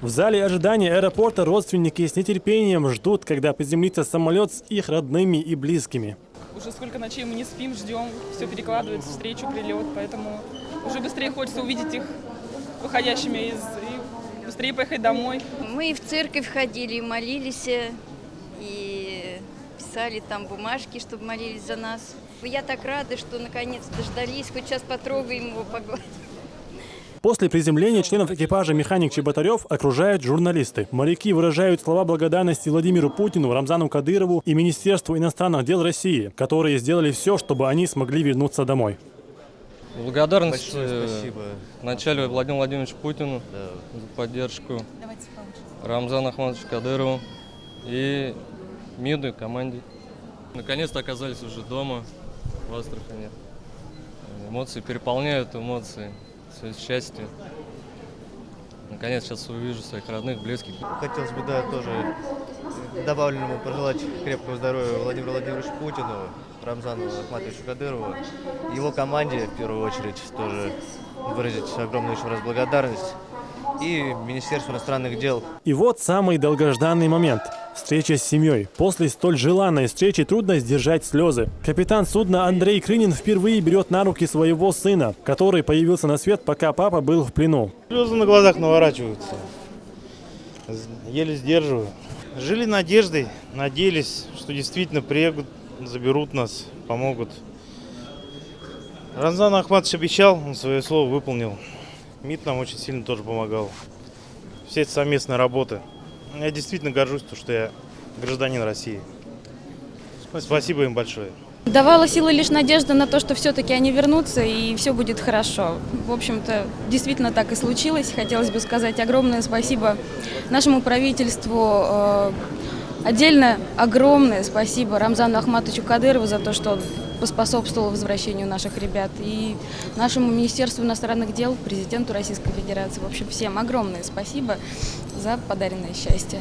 В зале ожидания аэропорта родственники с нетерпением ждут, когда приземлится самолет с их родными и близкими. Уже сколько ночей мы не спим, ждем, все перекладывается, встречу, прилет, поэтому уже быстрее хочется увидеть их выходящими и быстрее поехать домой. Мы и в церковь ходили, молились, и писали там бумажки, чтобы молились за нас. Я так рада, что наконец дождались, хоть сейчас потрогаем его, погладим. После приземления членов экипажа «Механик Чеботарев» окружают журналисты. Моряки выражают слова благодарности Владимиру Путину, Рамзану Кадырову и Министерству иностранных дел России, которые сделали все, чтобы они смогли вернуться домой. Благодарность вначале Владимиру Владимировичу Путину за поддержку, Рамзану Ахматовичу Кадырову и МИДу, команде. Наконец-то оказались уже дома, в Астрахани. Эмоции переполняют, эмоции. Все счастье. Наконец сейчас увижу своих родных, близких. Хотелось бы, да, тоже добавленному пожелать крепкого здоровья Владимиру Владимировичу Путину, Рамзану Ахматовичу Кадырову, его команде, в первую очередь, тоже выразить огромную еще раз благодарность, и Министерству иностранных дел. И вот самый долгожданный момент – встреча с семьей. После столь желанной встречи трудно сдержать слезы. Капитан судна Андрей Крынин впервые берет на руки своего сына, который появился на свет, пока папа был в плену. Слезы на глазах наворачиваются. Еле сдерживаю. Жили надеждой, надеялись, что действительно приедут, заберут нас, помогут. Рамзан Ахматович обещал, он свое слово выполнил. МИД нам очень сильно тоже помогал. Все это совместная работа. Я действительно горжусь, что я гражданин России. Спасибо им большое. Давала силы лишь надежда на то, что все-таки они вернутся и все будет хорошо. В общем-то, действительно так и случилось. Хотелось бы сказать огромное спасибо нашему правительству. Отдельно огромное спасибо Рамзану Ахматовичу Кадырову за то, что он поспособствовал возвращению наших ребят, и нашему Министерству иностранных дел, президенту Российской Федерации. В общем, всем огромное спасибо за подаренное счастье.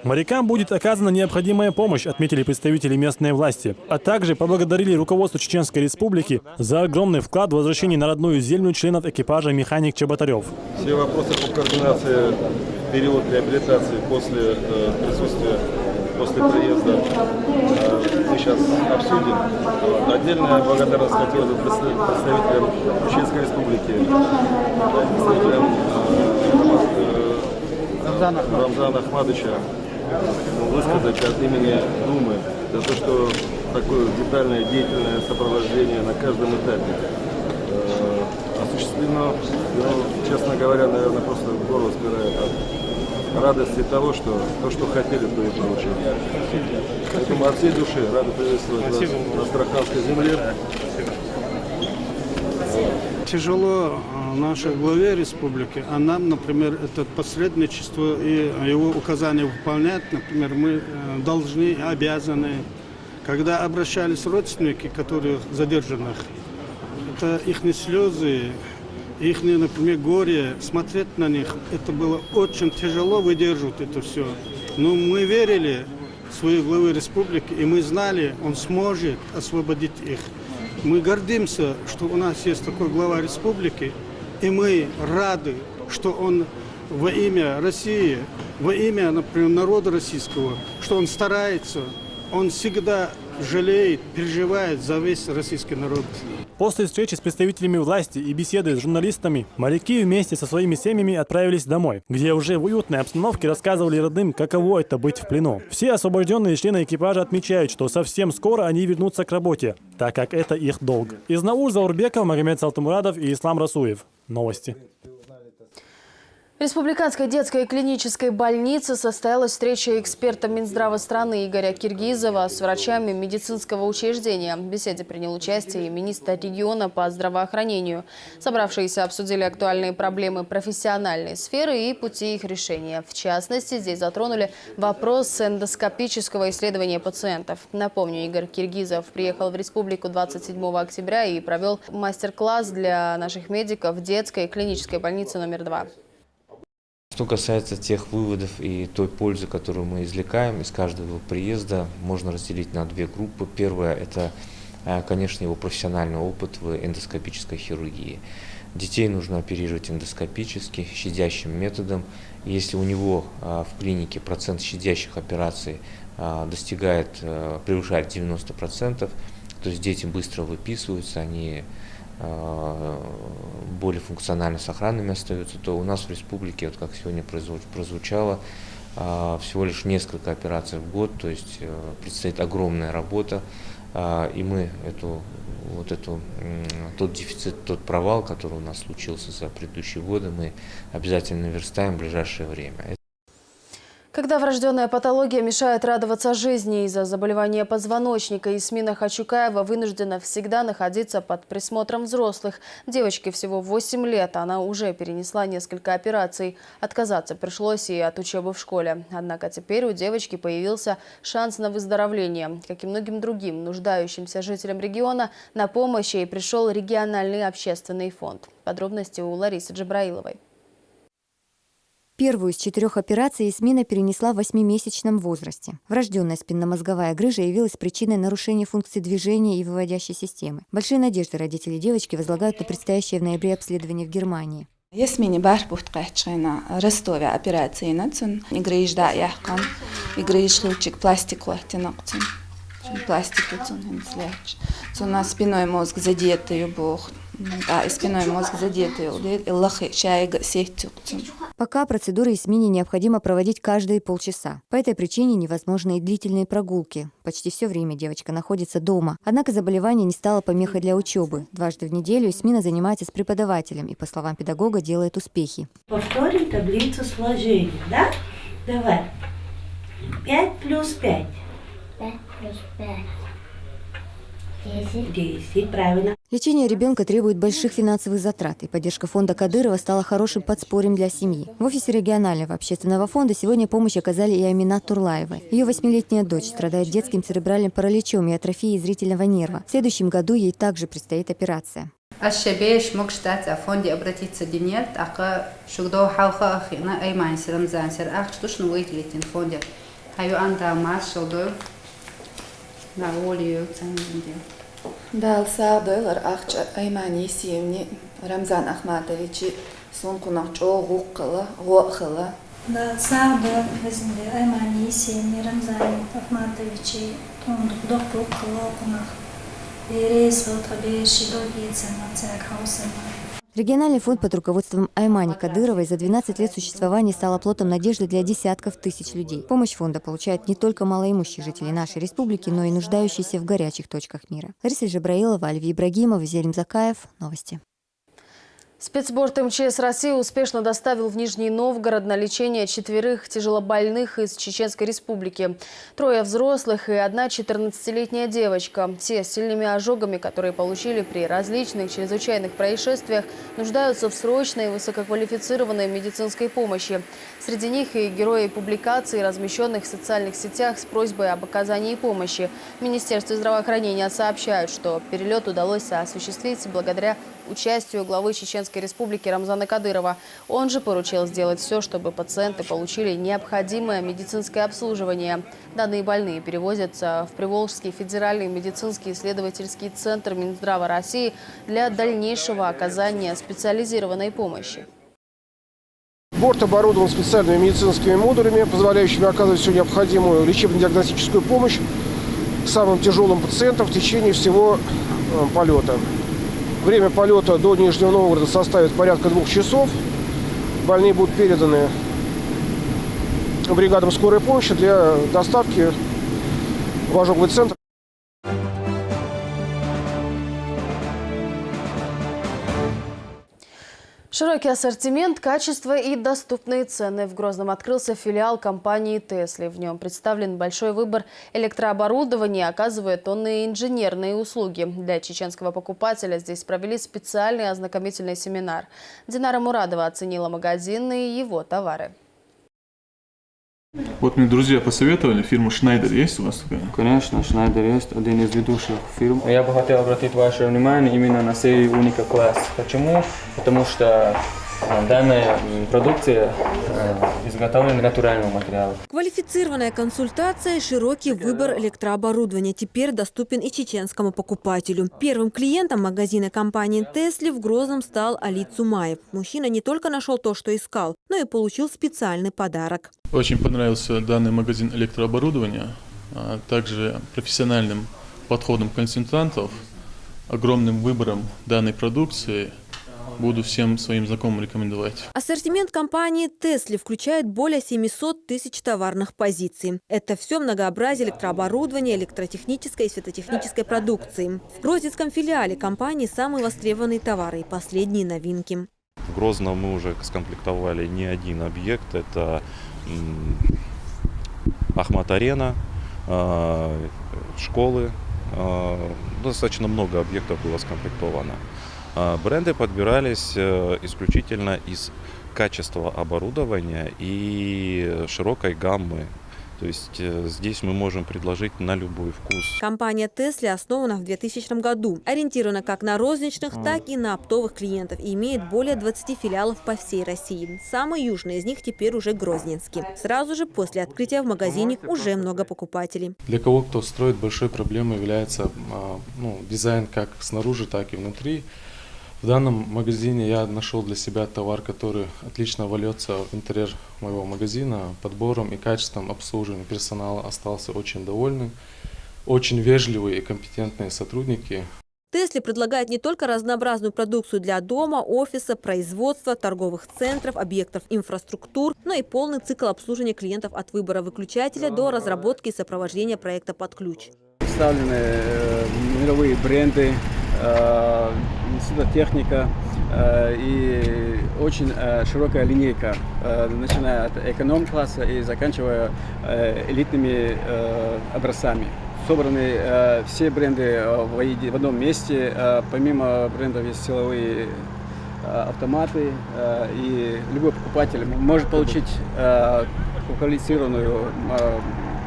Морякам будет оказана необходимая помощь, отметили представители местной власти, а также поблагодарили руководство Чеченской Республики за огромный вклад в возвращение на родную землю членов экипажа «Механик Чеботарев». Все вопросы по координации, период реабилитации после присутствия, после приезда мы сейчас обсудим. Отдельная благодарность хотелось бы представителям Чеченской Республики, представителям Рамзана Ахматовича высказать от имени Думы за то, что такое детальное деятельное сопровождение на каждом этапе осуществлено. Но, честно говоря, наверное, просто горло спирает от радости того, что то, что хотели, то и получили. Поэтому от всей души рады приветствовать вас на Астраханской земле. Тяжело нашей главе республики, а нам, например, это посредничество и его указания выполнять. Например, мы должны, обязаны, когда обращались родственники, которые задержанных, это их слезы, их, например, горе, смотреть на них, это было очень тяжело выдерживать это все. Но мы верили в свою главу республики, и мы знали, он сможет освободить их. Мы гордимся, что у нас есть такой глава республики, и мы рады, что он во имя России, во имя, например, народа российского, что он старается, он всегда жалеет, переживает за весь российский народ. После встречи с представителями власти и беседы с журналистами моряки вместе со своими семьями отправились домой, где уже в уютной обстановке рассказывали родным, каково это быть в плену. Все освобожденные члены экипажа отмечают, что совсем скоро они вернутся к работе, так как это их долг. Из Наур Заурбеков, Магомед Салтымурадов и Ислам Расуев. Новости. В Республиканской детской клинической больнице состоялась встреча эксперта Минздрава страны Игоря Киргизова с врачами медицинского учреждения. В беседе принял участие и министр региона по здравоохранению. Собравшиеся обсудили актуальные проблемы профессиональной сферы и пути их решения. В частности, здесь затронули вопрос эндоскопического исследования пациентов. Напомню, Игорь Киргизов приехал в республику 27 октября и провел мастер-класс для наших медиков в детской клинической больнице номер 2. Что касается тех выводов и той пользы, которую мы извлекаем из каждого приезда, можно разделить на две группы. Первая – это, конечно, его профессиональный опыт в эндоскопической хирургии. Детей нужно оперировать эндоскопически, щадящим методом. Если у него в клинике процент щадящих операций превышает 90%, то есть дети быстро выписываются, они более функционально сохранными остаются, то у нас в республике, вот как сегодня прозвучало, всего лишь несколько операций в год, то есть предстоит огромная работа, и мы тот дефицит, тот провал, который у нас случился за предыдущие годы, мы обязательно наверстаем в ближайшее время. Когда врожденная патология мешает радоваться жизни из-за заболевания позвоночника, Исмина Хачукаева вынуждена всегда находиться под присмотром взрослых. Девочке всего 8 лет, она уже перенесла несколько операций. Отказаться пришлось и от учебы в школе. Однако теперь у девочки появился шанс на выздоровление. Как и многим другим нуждающимся жителям региона, на помощь ей пришел региональный общественный фонд. Подробности у Ларисы Джабраиловой. Первую из 4 операций Исмина перенесла в 8-месячном возрасте. Врожденная спинномозговая грыжа явилась причиной нарушения функций движения и выводящей системы. Большие надежды родители девочки возлагают на предстоящее в ноябре обследование в Германии. Исмине барбухт кайчина Ростове операции нацун игрыш да яхкан игрыш лучик пластик лахтинакцун пластик цун слеч. У нас спиной мозг задетый бог. Да, и спиной мозг задетый, и лахи чайга сехтюкцун. Пока процедуры Исмине необходимо проводить каждые полчаса. По этой причине невозможны и длительные прогулки. Почти все время девочка находится дома. Однако заболевание не стало помехой для учебы. Дважды в неделю Исмина занимается с преподавателем и, по словам педагога, делает успехи. Повторим таблицу сложения, да? Давай. 5 плюс 5. 5 плюс 5. 10, правильно. Лечение ребенка требует больших финансовых затрат, и поддержка фонда Кадырова стала хорошим подспорьем для семьи. В офисе регионального общественного фонда сегодня помощь оказали и Аминат Турлаевой. Ее 8-летняя дочь страдает детским церебральным параличом и атрофией зрительного нерва. В следующем году ей также предстоит операция. الشباب مقصد فوندي أبرتيت سدينيات أقا شغدو حوخا أخينا أي ما يصير مزان سر أخ شتوش نويت ليتين فوندي هايو أندا ماس شغدو نقوليو تاني Да, саадайлар ахч аймани сиемни Рамзан Ахматович сункунах чогуккала гохала. Да, саадайлар безинде аймани сиемни Рамзан Ахматович доктуккала кунах. Региональный фонд под руководством Аймани Кадыровой за 12 лет существования стал оплотом надежды для десятков тысяч людей. Помощь фонда получают не только малоимущие жители нашей республики, но и нуждающиеся в горячих точках мира. Лариса Джабраилова, Альви Ибрагимов, Зелим Закаев. Новости. Спецборд МЧС России успешно доставил в Нижний Новгород на лечение 4 тяжелобольных из Чеченской Республики. 3 взрослых и 1 14-летняя девочка. Все с сильными ожогами, которые получили при различных чрезвычайных происшествиях, нуждаются в срочной и высококвалифицированной медицинской помощи. Среди них и герои публикаций, размещенных в социальных сетях с просьбой об оказании помощи. В Министерстве здравоохранения сообщают, что перелет удалось осуществить благодаря участию главы Чеченской Республики Рамзана Кадырова. Он же поручил сделать все, чтобы пациенты получили необходимое медицинское обслуживание. Данные больные перевозятся в Приволжский федеральный медицинский исследовательский центр Минздрава России для дальнейшего оказания специализированной помощи. Борт оборудован специальными медицинскими модулями, позволяющими оказывать всю необходимую лечебно-диагностическую помощь самым тяжелым пациентам в течение всего полета. Время полета до Нижнего Новгорода составит порядка 2 часов. Больные будут переданы бригадам скорой помощи для доставки в ожоговый центр. Широкий ассортимент, качество и доступные цены. В Грозном открылся филиал компании «Тесли». В нем представлен большой выбор электрооборудования, оказывает он и инженерные услуги. Для чеченского покупателя здесь провели специальный ознакомительный семинар. Динара Мурадова оценила магазин и его товары. Вот мне друзья посоветовали, фирма Schneider есть у вас такая? Конечно, Schneider есть, один из ведущих фирм. Я бы хотел обратить ваше внимание именно на серию Unica Class. Почему? Потому что данная продукция изготовлена из натурального материала. Квалифицированная консультация и широкий выбор электрооборудования теперь доступен и чеченскому покупателю. Первым клиентом магазина компании «Тесли» в Грозном стал Али Цумаев. Мужчина не только нашел то, что искал, но и получил специальный подарок. Очень понравился данный магазин электрооборудования, а также профессиональным подходом консультантов, огромным выбором данной продукции. Буду всем своим знакомым рекомендовать. Ассортимент компании «Тесли» включает более 700 тысяч товарных позиций. Это все многообразие электрооборудования, электротехнической и светотехнической продукции. В грозненском филиале компании самые востребованные товары и последние новинки. В Грозном мы уже скомплектовали не один объект. Это Ахмат-арена, школы. Достаточно много объектов было скомплектовано. Бренды подбирались исключительно из качества оборудования и широкой гаммы. То есть здесь мы можем предложить на любой вкус. Компания «Тесли» основана в 2000 году. Ориентирована как на розничных, так и на оптовых клиентов и имеет более 20 филиалов по всей России. Самый южный из них теперь уже Грозненский. Сразу же после открытия в магазине уже много покупателей. Для кого кто строит, большой проблемой является дизайн как снаружи, так и внутри. В данном магазине я нашел для себя товар, который отлично вольется в интерьер моего магазина. Подбором и качеством обслуживания персонала остался очень довольный. Очень вежливые и компетентные сотрудники. «Тесли» предлагает не только разнообразную продукцию для дома, офиса, производства, торговых центров, объектов инфраструктур, но и полный цикл обслуживания клиентов от выбора выключателя до разработки и сопровождения проекта под ключ. Представлены мировые бренды, светотехника и очень широкая линейка, начиная от эконом-класса и заканчивая элитными образцами. Собраны все бренды в одном месте. Помимо брендов есть силовые автоматы, и любой покупатель может получить квалифицированную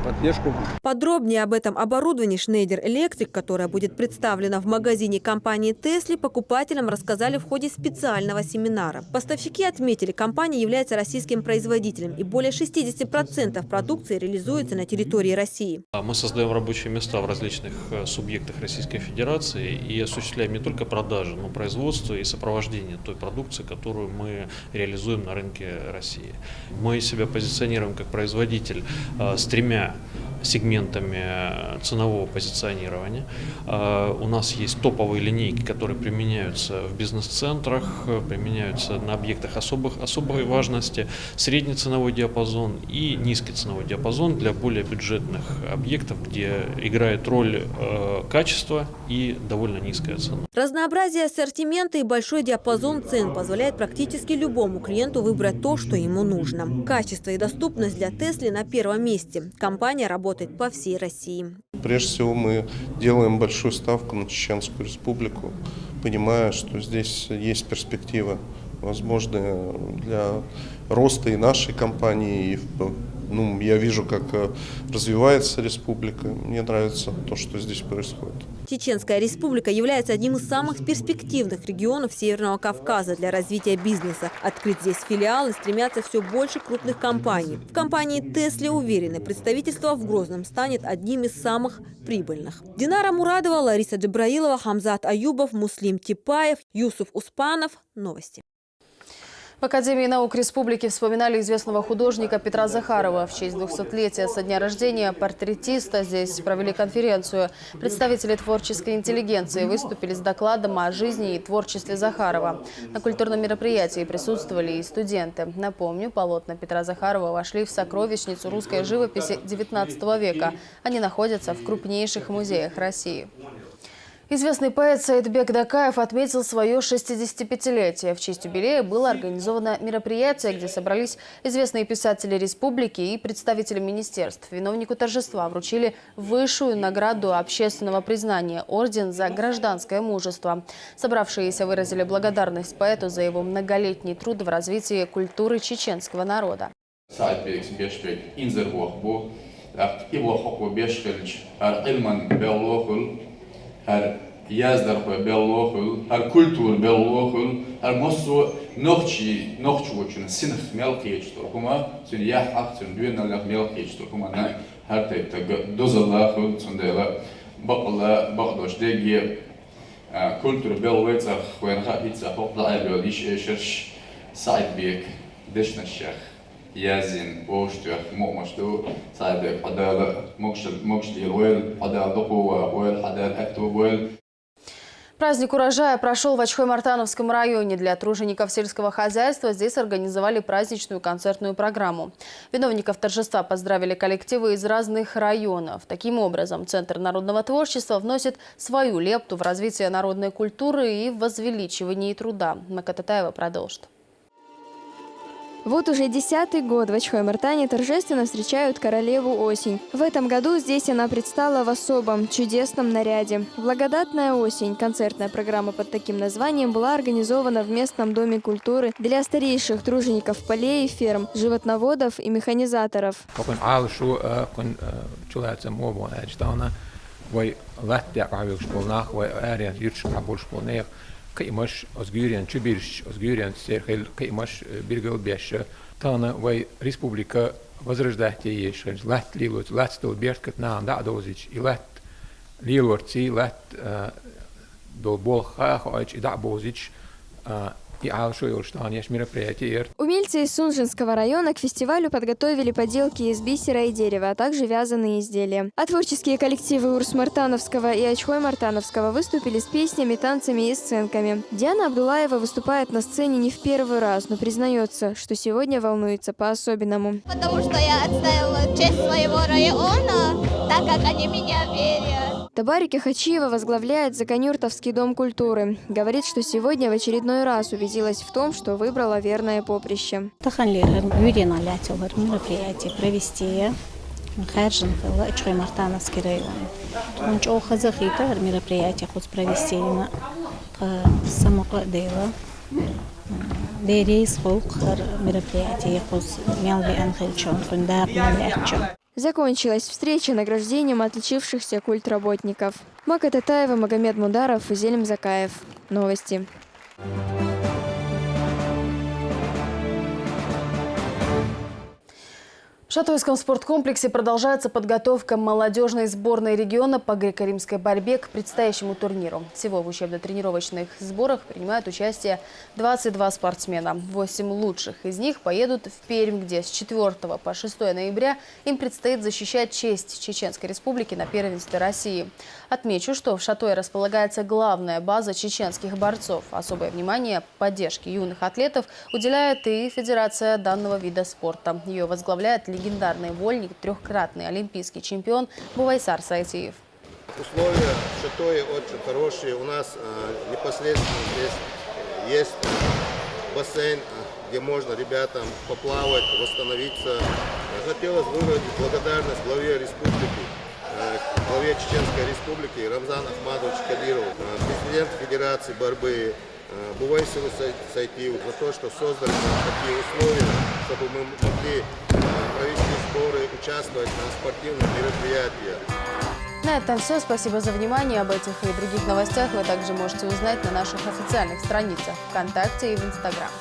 поддержку. Подробнее об этом оборудовании Schneider Electric, которое будет представлено в магазине компании «Тесли», покупателям рассказали в ходе специального семинара. Поставщики отметили, компания является российским производителем, и более 60% продукции реализуется на территории России. Мы создаем рабочие места в различных субъектах Российской Федерации и осуществляем не только продажи, но и производство и сопровождение той продукции, которую мы реализуем на рынке России. Мы себя позиционируем как производитель с 3 сегментами ценового позиционирования. У нас есть топовые линейки, которые применяются в бизнес-центрах, применяются на объектах особой важности, средний ценовой диапазон и низкий ценовой диапазон для более бюджетных объектов, где играет роль качество и довольно низкая цена. Разнообразие ассортимента и большой диапазон цен позволяет практически любому клиенту выбрать то, что ему нужно. Качество и доступность для Тесли на первом месте. Компания работает по всей России. Прежде всего мы делаем большую ставку на Чеченскую Республику, понимая, что здесь есть перспективы возможные для роста и нашей компании. И, я вижу, как развивается республика. Мне нравится то, что здесь происходит. Чеченская Республика является одним из самых перспективных регионов Северного Кавказа для развития бизнеса. Открыть здесь филиалы стремятся все больше крупных компаний. В компании Тесли уверены, представительство в Грозном станет одним из самых прибыльных. Динара Мурадова, Лариса Джабраилова, Хамзат Аюбов, Муслим Типаев, Юсуф Успанов. Новости. В Академии наук Республики вспоминали известного художника Петра Захарова. В честь 200-летия со дня рождения портретиста здесь провели конференцию. Представители творческой интеллигенции выступили с докладом о жизни и творчестве Захарова. На культурном мероприятии присутствовали и студенты. Напомню, полотна Петра Захарова вошли в сокровищницу русской живописи XIX века. Они находятся в крупнейших музеях России. Известный поэт Саидбек Дакаев отметил свое 65-летие. В честь юбилея было организовано мероприятие, где собрались известные писатели республики и представители министерств. Виновнику торжества вручили высшую награду общественного признания – орден за гражданское мужество. Собравшиеся выразили благодарность поэту за его многолетний труд в развитии культуры чеченского народа. Her yazlar koy bellohul, her kultur bellohul, her mosu nohchi uçun sinf melkiyçtur. Kuma sün yahaq sün düğünler melkiyçtur. Kuma her tayta dozallahul sundela baqdosh degi kultur belvetsa khoyanha hitsa hopla aylo iş eşerş Saidbek deşnaşah yazin boştuq mu'mashdu Saidbek hadala mokshli roel hadal doqwa roel hadal aktub roel. Праздник урожая прошел в Ачхой-Мартановском районе. Для тружеников сельского хозяйства здесь организовали праздничную концертную программу. Виновников торжества поздравили коллективы из разных районов. Таким образом, Центр народного творчества вносит свою лепту в развитие народной культуры и в возвеличивание труда. Макататаева продолжит. Вот уже 10-й год в Ачхой-Мартане торжественно встречают королеву осень. В этом году здесь она предстала в особом, чудесном наряде. «Благодатная осень» – концертная программа под таким названием была организована в местном доме культуры для старейших тружеников полей и ферм, животноводов и механизаторов. Каймаш Озгюрян Чубирш Озгюрян Серхель Каймаш Биргалбеш Тана Вай Республика возрождать ешь лат лилот лат стол беркат на дадозич и лат лилорци лат долбол хахач и дабозич и алшойорштанеш мероприятие. Умельцы из Сунжинского района к фестивалю подготовили поделки из бисера и дерева, а также вязаные изделия. А творческие коллективы Урс-Мартановского и Ачхой-Мартановского выступили с песнями, танцами и сценками. Диана Абдулаева выступает на сцене не в первый раз, но признается, что сегодня волнуется по-особенному. Потому что я отстаивала честь своего района, так как они меня верят. Табарики Хачиева возглавляет Заканюртовский дом культуры. Говорит, что сегодня в очередной раз убедилась в том, что выбрала верное поприще. Мероприятие провести Ачхой-Мартановский район. Мероприятие хоть провести на самого дела. Дерис мероприятие хоть мелви анхельчон фундап мелячо. Закончилась встреча награждением отличившихся культработников. Мака Татаева, Магомед Мударов и Зелим Закаев. Новости. В Шатойском спорткомплексе продолжается подготовка молодежной сборной региона по греко-римской борьбе к предстоящему турниру. Всего в учебно-тренировочных сборах принимают участие 22 спортсмена. 8 лучших из них поедут в Пермь, где с 4 по 6 ноября им предстоит защищать честь Чеченской Республики на первенстве России. Отмечу, что в Шатое располагается главная база чеченских борцов. Особое внимание поддержке юных атлетов уделяет и Федерация данного вида спорта. Ее возглавляет легендарный вольник, трехкратный олимпийский чемпион Бувайсар Сайтиев. Условия в Шатое очень хорошие. У нас непосредственно здесь есть бассейн, где можно ребятам поплавать, восстановиться. Хотелось выразить благодарность главе республики, главе Чеченской Республики Рамзану Ахмадовичу Кадирову, президент Федерации борьбы Бувайсару Сайтиеву за то, что создали такие условия, чтобы мы могли провести сборы, участвовать на спортивных мероприятиях. На этом все. Спасибо за внимание. Об этих и других новостях вы также можете узнать на наших официальных страницах ВКонтакте и в Инстаграм.